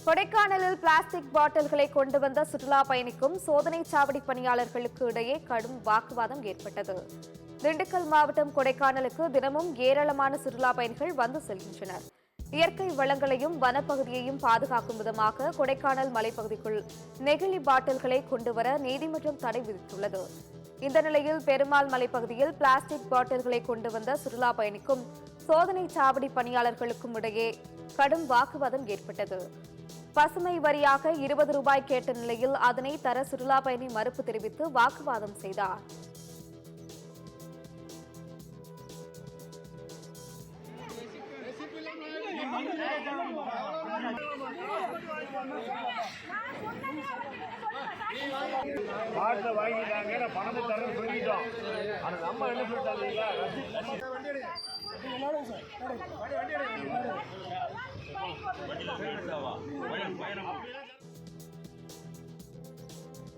கொடைக்கானலில் பிளாஸ்டிக் பாட்டில்களை கொண்டு வந்த சுற்றுலா பயணிக்கும் சோதனை சாவடி பணியாளர்களுக்கு இடையே கடும் வாக்குவாதம் ஏற்பட்டது. திண்டுக்கல் மாவட்டம் கொடைக்கானலுக்கு தினமும் ஏராளமான சுற்றுலா பயணிகள் வந்து செல்கின்றனர். இயற்கை வளங்களையும் வனப்பகுதியையும் பாதுகாக்கும் விதமாக கொடைக்கானல் மலைப்பகுதிக்குள் நெகிழி பாட்டில்களை கொண்டுவர நீதிமன்றம் தடை விதித்துள்ளது. இந்த நிலையில் பெருமாள் மலைப்பகுதியில் பிளாஸ்டிக் பாட்டில்களை கொண்டு வந்த சுற்றுலா பயணிக்கும் சோதனை சாவடி பணியாளர்களுக்கும் இடையே கடும் வாக்குவாதம் ஏற்பட்டது. பசுமை வரியாக 20 ரூபாய் கேட்ட நிலையில் அதனை தர சுற்றுலா பயணி மறுப்பு தெரிவித்து வாக்குவாதம் செய்தார். பாட்டில் வாங்கிட்டாங்க, பணத்தை தரேன்னு சொல்லிட்டோம். ஆனால் நம்ம என்ன சொல்லிட்டாங்க, வண்டி